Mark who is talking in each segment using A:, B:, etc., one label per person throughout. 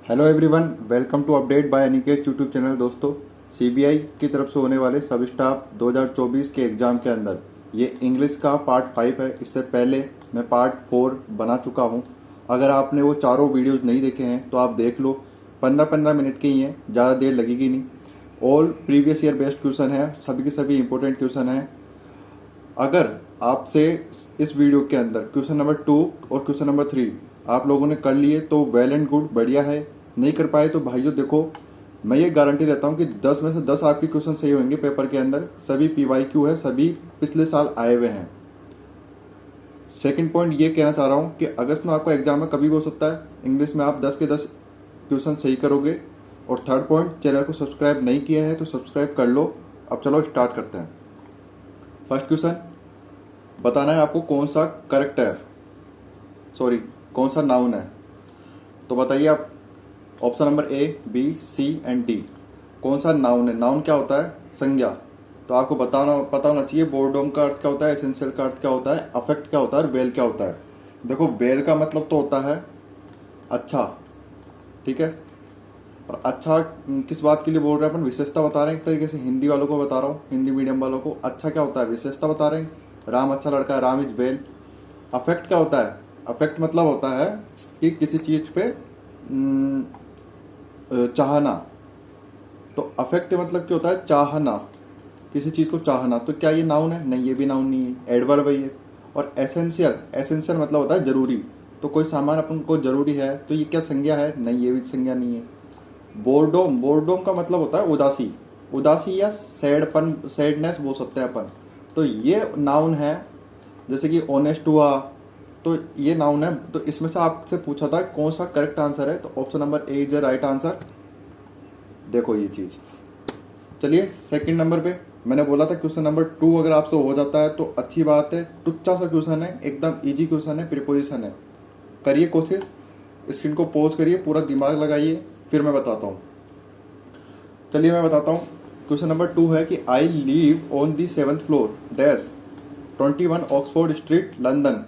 A: Hello everyone, welcome to update by Aniket YouTube channel. दोस्तों, CBI की तरफ से होने वाले सब स्टाफ 2024 के एग्ज़ाम के अंदर ये इंग्लिश का पार्ट 5 है। इससे पहले मैं पार्ट 4 बना चुका हूँ। अगर आपने वो चारों वीडियोस नहीं देखे हैं तो आप देख लो। 15-15 मिनट के ही हैं, ज़्यादा देर लगेगी नहीं। All previous year based question है, सभी के सभी इंपॉर्टेंट क्वेश्चन हैं। अगर आपसे इस वीडियो के अंदर क्वेश्चन नंबर 2 और क्वेश्चन नंबर 3 आप लोगों ने कर लिए तो वेल एंड गुड, बढ़िया है। नहीं कर पाए तो भाइयों देखो, मैं ये गारंटी देता हूँ कि 10 में से 10 आपके क्वेश्चन सही होंगे पेपर के अंदर। सभी PYQ है, सभी पिछले साल आए हुए हैं। सेकंड पॉइंट ये कहना चाह रहा हूँ कि अगस्त में आपका एग्जाम है, कभी भी हो सकता है। इंग्लिश में आप 10 के 10 क्वेश्चन सही करोगे। और थर्ड पॉइंट, चैनल को सब्सक्राइब नहीं किया है तो सब्सक्राइब कर लो। अब चलो स्टार्ट करते हैं। फर्स्ट क्वेश्चन, बताना है आपको कौन सा करेक्ट है, सॉरी कौन सा नाउन है। तो बताइए आप, option number A, B, C and D कौन सा नाउन है। नाउन क्या होता है? संज्ञा। तो आपको पता होना चाहिए बोर्डोम का अर्थ क्या होता है, एसेंशियल का अर्थ क्या होता है, अफेक्ट क्या होता है और वेल क्या होता है। देखो, वेल का मतलब तो होता है अच्छा, ठीक है। और अच्छा किस बात के लिए बोल रहे हैं अपन? विशेषता बता रहे हैं। एक तरीके से हिंदी वालों को बता रहा हूँ, हिंदी मीडियम वालों को। अच्छा क्या होता है? विशेषता बता रहे हैं। राम अच्छा लड़का है, राम इज वेल। अफेक्ट क्या होता है? अफेक्ट मतलब होता है कि किसी चीज पे चाहना। तो अफेक्ट मतलब क्या होता है? चाहना, किसी चीज को चाहना। तो क्या ये नाउन है? नहीं, ये भी नाउन नहीं है, एडवर्ब है ये। और एसेंशियल, एसेंशियल मतलब होता है जरूरी। तो कोई सामान अपन को जरूरी है तो ये क्या संज्ञा है? नहीं, ये भी संज्ञा नहीं है। बोर्डोम, बोर्डोम का मतलब होता है उदासी। उदासी या सैडपन, सैडनेस बोल सकते हैं अपन। तो ये नाउन है। जैसे कि ऑनेस्ट हुआ, तो ये नाउन है। तो इसमें से आपसे पूछा था कौन सा करेक्ट आंसर है, तो option number A is the right answer. देखो ये चीज। चलिए सेकंड नंबर पे, मैंने बोला था क्वेश्चन नंबर 2 अगर आपसे हो जाता है तो अच्छी बात है। टुच्चा सा क्वेश्चन है, एकदम इजी क्वेश्चन है, प्रीपोजिशन है। करिए कोशिश, स्क्रीन को पॉज करिए, पूरा दिमाग लगाइए, फिर मैं बताता हूँ। चलिए मैं बताता हूँ। क्वेश्चन नंबर 2 है कि I live on the 7th floor dash 21 Oxford street London.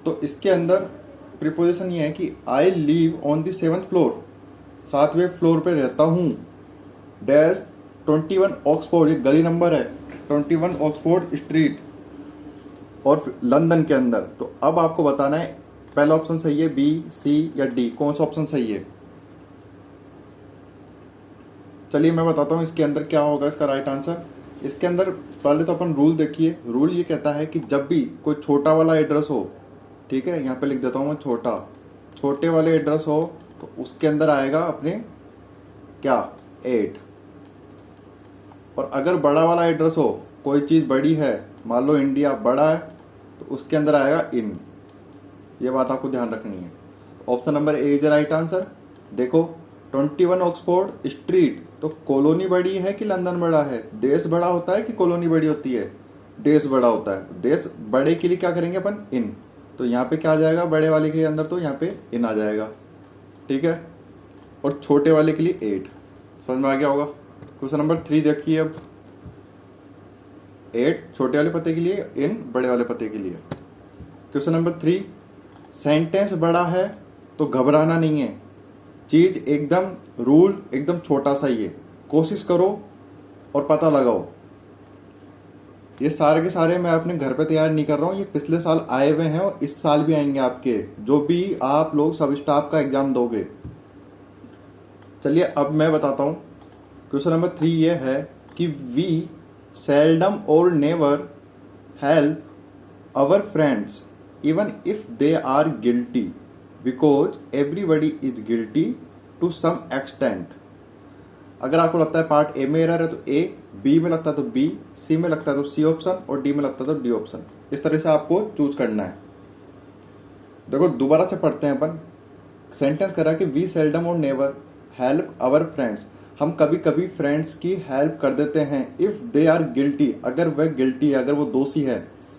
A: तो इसके अंदर प्रीपोजिशन ये है कि I live on the 7th floor, 7वें फ्लोर पे रहता हूँ, डैश 21 ऑक्सफोर्ड, ये गली नंबर है, 21 ऑक्सफोर्ड स्ट्रीट और लंदन के अंदर। तो अब आपको बताना है पहला ऑप्शन सही है, B, C या D, कौन सा ऑप्शन सही है। चलिए मैं बताता हूँ इसके अंदर क्या होगा इसका राइट आंसर। इसके अंदर पहले तो अपन रूल देखिए। रूल ये कहता है कि जब भी कोई छोटा वाला एड्रेस हो, ठीक है, यहाँ पे लिख देता हूँ मैं छोटा, छोटे वाले एड्रेस हो तो उसके अंदर आएगा अपने क्या, 8। और अगर बड़ा वाला एड्रेस हो, कोई चीज़ बड़ी है, मान लो इंडिया बड़ा है, तो उसके अंदर आएगा इन। ये बात आपको ध्यान रखनी है। Option number A is right answer. देखो 21 ऑक्सफोर्ड स्ट्रीट, तो कॉलोनी बड़ी है कि लंदन बड़ा है? देश बड़ा होता है कि कॉलोनी बड़ी होती है? देश बड़ा होता है। देश बड़े के लिए क्या करेंगे अपन? इन। तो यहाँ पे क्या आ जाएगा बड़े वाले के अंदर? तो यहाँ पे इन आ जाएगा, ठीक है। और छोटे वाले के लिए 8। समझ में आ गया होगा। क्वेश्चन नंबर 3 देखिए अब। 8 छोटे वाले पते के लिए, इन बड़े वाले पते के लिए। क्वेश्चन नंबर 3, सेंटेंस बड़ा है तो घबराना नहीं है। चीज एकदम, रूल एकदम छोटा सा ही है, कोशिश करो और पता लगाओ। ये सारे के सारे मैं अपने घर पे तैयार नहीं कर रहा हूँ, ये पिछले साल आए हुए हैं और इस साल भी आएंगे आपके, जो भी आप लोग सब स्टाफ का एग्जाम दोगे। चलिए अब मैं बताता हूँ। क्वेश्चन नंबर 3 ये है कि वी सेल्डम और never help our friends even if they are guilty because everybody is guilty to some extent। अगर आपको लगता है पार्ट A में एरर है तो A, B में लगता है तो B, C में लगता है तो C ऑप्शन और D में लगता है तो D ऑप्शन। इस तरह से आपको चूज करना है। देखो दोबारा से पढ़ते हैं अपन। सेंटेंस करा कि वी सेल्डम और नेवर हेल्प आवर फ्रेंड्स, हम कभी कभी फ्रेंड्स की हेल्प कर देते हैं। इफ दे आर गिल्टी, अगर वह गिल्टी है, अगर वो दोषी है।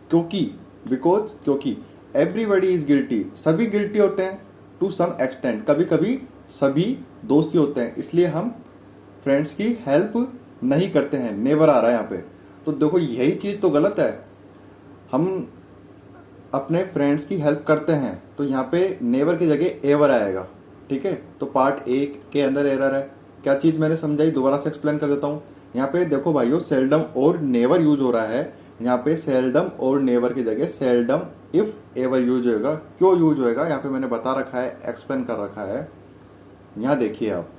A: क्योंकि, बिकॉज, क्योंकि, एवरीबडी इज गिल्टी, सभी गिल्टी होते हैं, टू सम एक्सटेंट, कभी कभी सभी दोषी होते हैं, इसलिए हम फ्रेंड्स की हेल्प नहीं करते हैं। नेवर आ रहा है यहाँ पे। तो देखो यही चीज तो गलत है। हम अपने फ्रेंड्स की हेल्प करते हैं तो यहाँ पे नेवर की जगह एवर आएगा, ठीक है। तो पार्ट ए के अंदर एरर है। क्या चीज़ मैंने समझाई, दोबारा से एक्सप्लेन कर देता हूँ। यहाँ पे देखो भाइयों, सेल्डम और नेवर यूज हो रहा है। यहाँ पे सेल्डम और नेवर की जगह सेल्डम इफ एवर यूज होगा। क्यों यूज होएगा यहाँ पे मैंने बता रखा है, एक्सप्लेन कर रखा है। यहाँ देखिए आप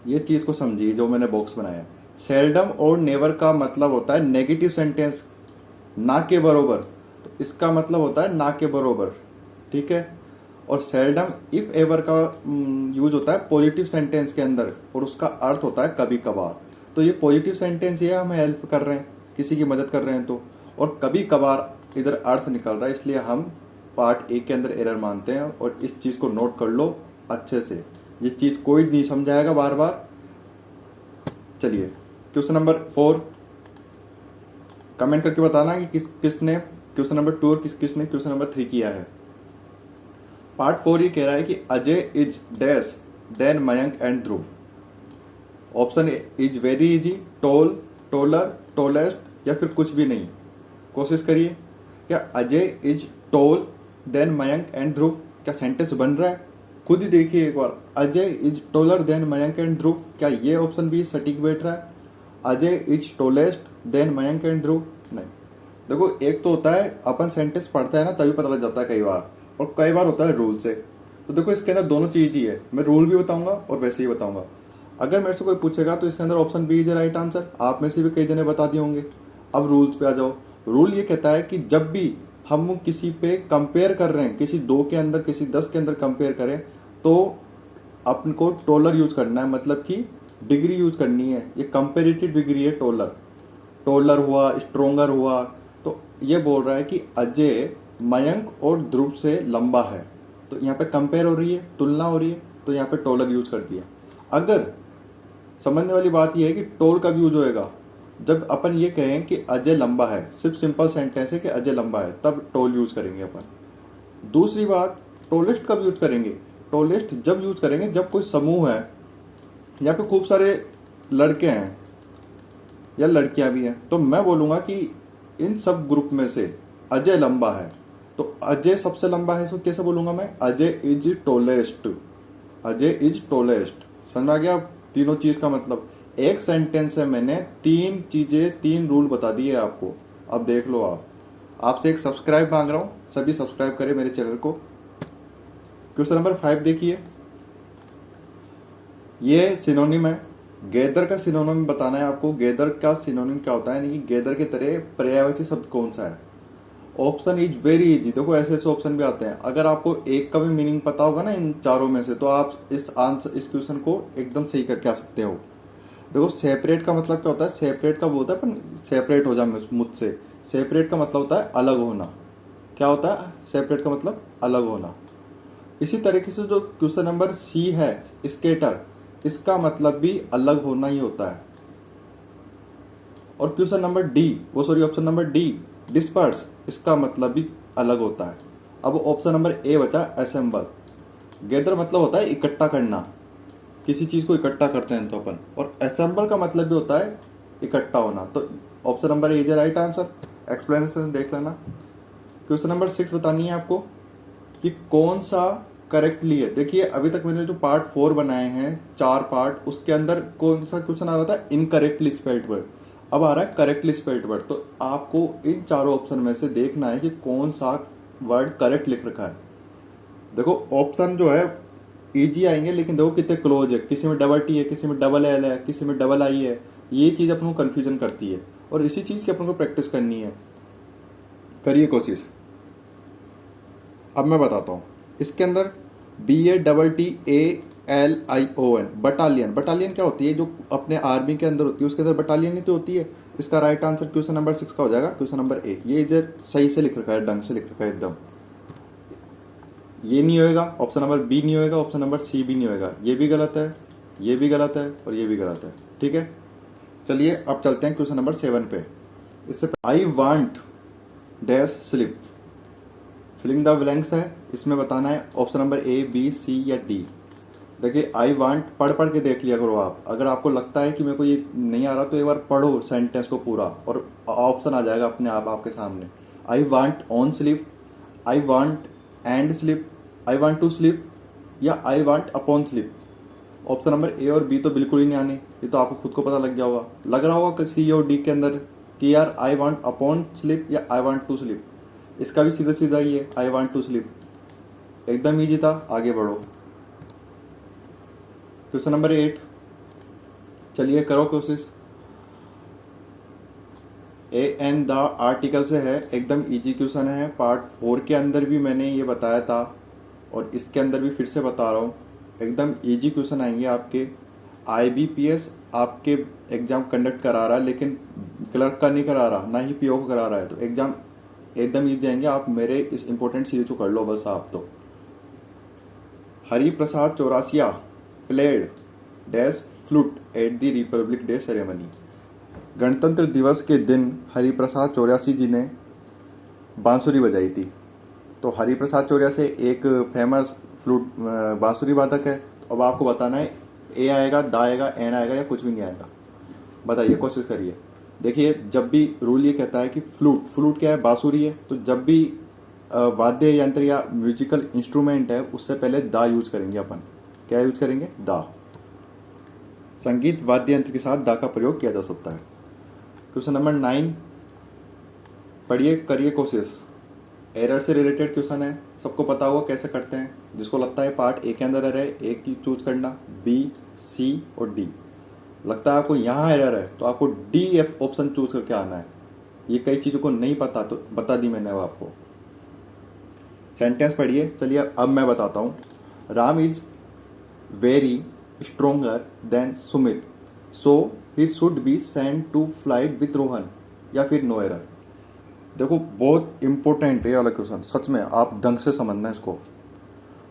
A: ये चीज को समझिए जो मैंने बॉक्स बनाया है। सेल्डम और नेवर का मतलब होता है नेगेटिव सेंटेंस, ना के बरोबर। तो इसका मतलब होता है ना के बरोबर, ठीक है। और सेल्डम इफ एवर का यूज होता है पॉजिटिव सेंटेंस के अंदर, और उसका अर्थ होता है कभी कभार। तो ये पॉजिटिव सेंटेंस ये हमें हेल्प कर रहे हैं, किसी की मदद कर रहे हैं तो। और कभी कभार इधर अर्थ निकल रहा है, इसलिए हम पार्ट ए के अंदर एरर मानते हैं। और इस चीज को नोट कर लो अच्छे से, ये चीज कोई नहीं समझाएगा बार बार। चलिए क्वेश्चन नंबर 4 कमेंट करके बताना कि किसने क्वेश्चन नंबर 2 और किसने क्वेश्चन नंबर 3 किया है। पार्ट 4 ये कह रहा है कि Ajay is dash than Mayank and Dhruv. Option is very easy, tall, taller, tallest, या फिर कुछ भी नहीं। कोशिश करिए। क्या Ajay is tall than Mayank and Dhruv क्या सेंटेंस बन रहा है? खुद ही देखिए एक बार। Ajay is taller than Mayank and Dhruv, क्या ये ऑप्शन भी सटीक बैठ रहा है? Ajay is tallest than Mayank and Dhruv, नहीं। देखो एक तो होता है अपन सेंटेंस पढ़ते हैं ना तभी पता लग जाता है कई बार, और कई बार होता है रूल से। तो देखो इसके अंदर दोनों चीज ही है, मैं रूल भी बताऊंगा और वैसे ही बताऊंगा। अगर मेरे से कोई पूछेगा तो इसके अंदर option B is right answer. आप में से भी कई जने बता दिए होंगे। अब रूल्स पे आ जाओ। रूल ये कहता है कि जब भी हम किसी पे कंपेयर कर रहे हैं, किसी 2 के अंदर किसी 10 के अंदर कंपेयर करें, तो अपन को टोलर यूज करना है, मतलब कि डिग्री यूज करनी है। ये कंपेरेटिव डिग्री है टोलर। टोलर हुआ, स्ट्रोंगर हुआ। तो ये बोल रहा है कि अजय मयंक और ध्रुव से लंबा है, तो यहाँ पे कंपेयर हो रही है, तुलना हो रही है, तो यहाँ पे टोलर यूज कर दिया। अगर समझने वाली बात यह है कि टोल कब यूज होएगा, जब अपन ये कहें कि अजय लंबा है, सिर्फ सिंपल सेंटेंस है कि अजय लंबा है, तब टोल यूज करेंगे अपन। दूसरी बात, टोलेस्ट कब यूज करेंगे? टोलेस्ट जब यूज करेंगे जब कोई समूह है, यहाँ पे खूब सारे लड़के हैं या लड़कियां भी हैं, तो मैं बोलूंगा कि इन सब ग्रुप में से अजय लंबा है। तो अजय सबसे लंबा है, इसको कैसे बोलूंगा मैं? Ajay is tallest. Ajay is tallest. समझ आ गया तीनों चीज का मतलब? एक सेंटेंस है, मैंने 3 चीजें 3 रूल बता दिए आपको। अब देख लो आप। आपसे एक सब्सक्राइब मांग रहा हूं, सभी सब्सक्राइब करें मेरे चैनल को। क्वेश्चन नंबर 5 देखिए। ये सिनोनिम है। गैदर का सिनोनिम बताना है आपको। गैदर का सिनोनिम क्या होता है, यानी कि गैदर के तरह पर्यायवाची शब्द कौन सा है? Option is very easy. देखो ऐसे ऐसे ऑप्शन भी आते हैं। अगर आपको एक का भी मीनिंग पता होगा ना इन चारों में से, तो आप इस क्वेश्चन को एकदम सही करके आ सकते हो। देखो सेपरेट का मतलब क्या होता है? सेपरेट का वो होता है अपन सेपरेट हो जाए मुझसे। सेपरेट का मतलब होता है अलग होना। क्या होता है सेपरेट का मतलब? अलग होना। इसी तरीके से जो क्वेश्चन नंबर सी है, स्केटर, इसका मतलब भी अलग होना ही होता है। और question number option number D, disperse, इसका मतलब भी अलग होता है। अब ऑप्शन नंबर ए बचा, असेंबल। गैदर मतलब होता है इकट्ठा करना, किसी चीज को इकट्ठा करते हैं तो अपन। और असेंबल का मतलब भी होता है इकट्ठा होना। तो option number A is right answer. Explanation देख लेना। क्वेश्चन नंबर 6 बतानी है आपको कि कौन सा करेक्टली है। देखिए अभी तक मैंने जो पार्ट 4 बनाए हैं, 4 पार्ट, उसके अंदर कौन सा क्वेश्चन आ रहा था? Incorrectly spelled word. अब आ रहा है करेक्टली स्पेल्ड वर्ड। तो आपको इन चारों ऑप्शन में से देखना है कि कौन सा वर्ड करेक्ट लिख रखा है। देखो ऑप्शन जो है इजी आएंगे, लेकिन देखो कितने क्लोज है। किसी में डबल टी है, किसी में डबल एल है, किसी में डबल आई है। ये चीज अपन को कंफ्यूजन करती है, और इसी चीज की अपन को प्रैक्टिस करनी है। करिए कोशिश। अब मैं बताता हूँ। इसके अंदर BATTALION, बटालियन। बटालियन क्या होती है? जो अपने आर्मी के अंदर होती है, उसके अंदर बटालियन ही तो होती है। इसका राइट आंसर क्वेश्चन नंबर 6 का हो जाएगा, क्वेश्चन नंबर ए। ये इधर सही से लिख रखा है, ढंग से लिख रखा है एकदम। ये नहीं होएगा, ऑप्शन नंबर बी नहीं होएगा, ऑप्शन नंबर सी भी नहीं होएगा। ये भी गलत है, ये भी गलत है, और ये भी गलत है। ठीक है, चलिए अब चलते हैं क्वेश्चन नंबर 7 पे। इससे I want dash slip, filling the blanks है, इसमें बताना है option number A, B, C या डी। देखिए आई वांट पढ़ के देख लिया करो आप। अगर आपको लगता है कि मेरे को ये नहीं आ रहा, तो एक बार पढ़ो सेंटेंस को पूरा, और ऑप्शन आ जाएगा अपने आप आपके सामने। I want on sleep, I want and sleep, I want to sleep, या I want upon sleep. Option number A और बी तो बिल्कुल ही नहीं आने, ये तो आपको खुद को पता लग गया होगा, लग रहा होगा सी और डी के अंदर कि यार आई वांट अपॉन स्लिप या आई वांट टू स्लिप। इसका भी सीधा सीधा ही है, आई वांट टू स्लिप। एकदम ईजी था, आगे बढ़ो। क्वेश्चन नंबर 8, चलिए करो कोशिश। ए एन द आर्टिकल से है, एकदम इजी क्वेश्चन है। पार्ट 4 के अंदर भी मैंने ये बताया था और इसके अंदर भी फिर से बता रहा हूँ, एकदम इजी क्वेश्चन आएंगे आपके। IBPS आपके एग्जाम कंडक्ट करा रहा है, लेकिन क्लर्क का नहीं करा रहा, ना ही PO को करा रहा है, तो एग्जाम एकदम इजी आएंगे। आप मेरे इस इंपॉर्टेंट सीरीज को कर लो बस आप तो। Hariprasad Chaurasia played dash flute at the Republic day ceremony. गणतंत्र दिवस के दिन हरिप्रसाद चौरसिया जी ने बांसुरी बजाई थी। तो हरिप्रसाद चौरसिया एक फेमस फ्लूट बांसुरी वादक है। तो अब आपको बताना है ए आएगा, दा आएगा, एन आएगा या कुछ भी नहीं आएगा। बताइए, कोशिश करिए। देखिए, जब भी रूल ये कहता है कि फ्लूट, फ्लूट क्या है, बांसुरी है, तो जब भी वाद्य यंत्र या म्यूजिकल इंस्ट्रूमेंट है उससे पहले दा यूज करेंगे अपन। क्या यूज करेंगे? दा। संगीत वाद्य यंत्र के साथ दा का प्रयोग किया जा सकता है। क्वेश्चन नंबर 9 पढ़िए, करिए कोशिश। एरर से रिलेटेड क्वेश्चन है, सबको पता होगा कैसे करते हैं। जिसको लगता है पार्ट ए के अंदर एरर है, ए की चूज करना, बी, सी और डी। लगता है आपको यहाँ एरर है तो आपको डी ऑप्शन चूज करके आना है। ये कई चीज़ों को नहीं पता तो बता दी मैंने अब आपको। सेंटेंस पढ़िए। चलिए अब मैं बताता हूँ। Ram is very stronger than Sumit, so he should be send to flight with Rohan, या फिर नो एरर। देखो, बहुत इंपॉर्टेंट है ये वाला क्वेश्चन, सच में आप ढंग से समझना इसको।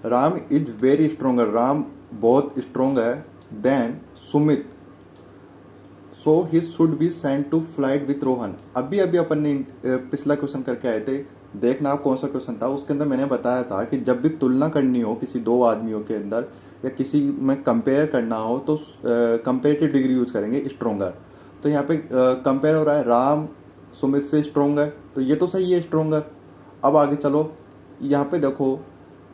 A: Ram is very stronger, Ram बहुत स्ट्रोंग है, than Sumit, so he should be send to flight with Rohan. अभी अभी अपन ने पिछला क्वेश्चन करके आए थे, देखना आप कौन सा क्वेश्चन था। उसके अंदर मैंने बताया था कि जब भी तुलना करनी हो किसी दो आदमियों के अंदर या किसी में कंपेयर करना हो तो कंपेरेटिव डिग्री यूज करेंगे, स्ट्रोंगर। तो यहाँ पे कंपेयर हो रहा है, राम सुमित से स्ट्रोंग है, तो ये तो सही है, स्ट्रोंगर। अब आगे चलो, यहाँ पे देखो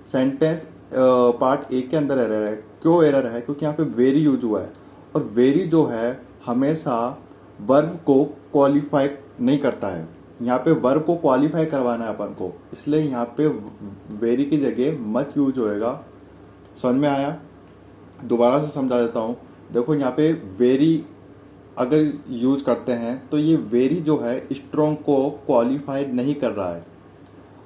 A: सेंटेंस पार्ट ए के अंदर एरर है। क्यों एरर है? क्योंकि यहाँ पे वेरी यूज हुआ है, और वेरी जो है हमेशा वर्ब को क्वालिफाई नहीं करता है। यहाँ पे वर्ब को क्वालिफाई करवाना है अपन को, इसलिए यहाँ पे वेरी की जगह मच यूज होएगा। समझ में आया? दोबारा से समझा देता हूँ। देखो, यहाँ पे वेरी अगर यूज करते हैं तो ये वेरी जो है स्ट्रोंग को क्वालिफाइड नहीं कर रहा है।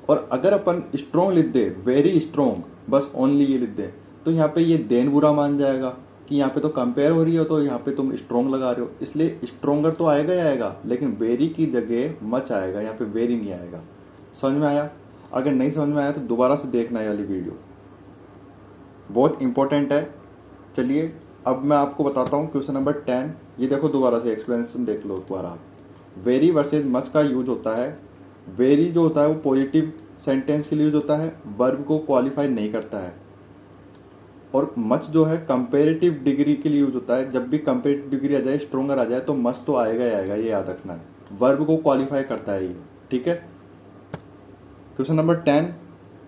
A: और अगर अपन स्ट्रोंग लिख दे, वेरी स्ट्रोंग, बस ओनली ये लिख दे, तो यहाँ पे ये देन बुरा मान जाएगा कि यहाँ पे तो कंपेयर हो रही हो तो यहाँ पे तुम स्ट्रोंग लगा रहे हो, इसलिए स्ट्रोंगर तो आएगा ही आएगा, लेकिन वेरी की जगह मच आएगा, यहाँ पे वेरी नहीं आएगा। समझ में आया? अगर नहीं समझ में आया तो दोबारा से देखना ये वाली वीडियो, बहुत इंपॉर्टेंट है। चलिए अब मैं आपको बताता हूँ क्वेश्चन नंबर 10। ये देखो, दोबारा से एक्सप्लेनेशन देख लो एक बार आप। वेरी वर्सेज मच का यूज होता है। वेरी जो होता है वो पॉजिटिव सेंटेंस के लिए यूज होता है, वर्ब को क्वालिफाई नहीं करता है। और मच जो है कंपेरेटिव डिग्री के लिए यूज होता है। जब भी कंपेरेटिव डिग्री आ जाए, स्ट्रोंगर आ जाए, तो मच तो आएगा ही आएगा, ये याद रखना है। वर्ब को क्वालिफाई करता है ये, ठीक है। क्वेश्चन नंबर 10,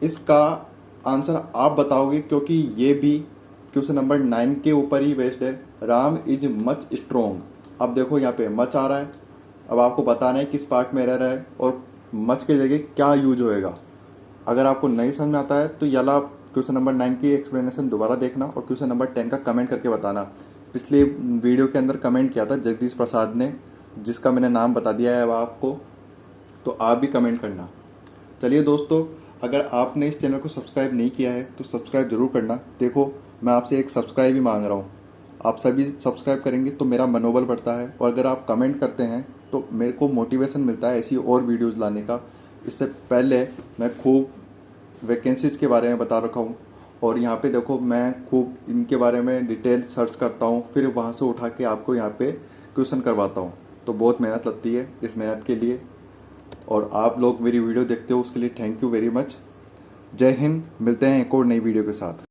A: इसका आंसर आप बताओगे क्योंकि ये भी क्वेश्चन नंबर 9 के ऊपर ही बेस्ड है। Ram is much strong. अब देखो, यहाँ पे मच आ रहा है, अब आपको बताना है किस पार्ट में एरर है और मच के जगह क्या यूज होएगा। अगर आपको नहीं समझ में आता है तो याला क्वेश्चन नंबर 9 की एक्सप्लेनेशन दोबारा देखना और क्वेश्चन नंबर 10 का कमेंट करके बताना। पिछले वीडियो के अंदर कमेंट किया था जगदीश प्रसाद ने, जिसका मैंने नाम बता दिया है अब आपको, तो आप भी कमेंट करना। चलिए दोस्तों, अगर आपने इस चैनल को सब्सक्राइब नहीं किया है तो सब्सक्राइब जरूर करना। देखो, मैं आपसे एक सब्सक्राइब ही मांग रहा हूँ, आप सभी सब्सक्राइब करेंगे तो मेरा मनोबल बढ़ता है, और अगर आप कमेंट करते हैं तो मेरे को मोटिवेशन मिलता है ऐसी और वीडियोस लाने का। इससे पहले मैं खूब वैकेंसीज़ के बारे में बता रखा हूँ, और यहाँ पे देखो मैं खूब इनके बारे में डिटेल सर्च करता हूँ, फिर वहाँ से उठा के आपको यहाँ पे क्वेश्चन करवाता हूँ। तो बहुत मेहनत लगती है, इस मेहनत के लिए, और आप लोग मेरी वीडियो देखते हो उसके लिए थैंक यू वेरी मच। जय हिंद, मिलते हैं एक और नई वीडियो के साथ।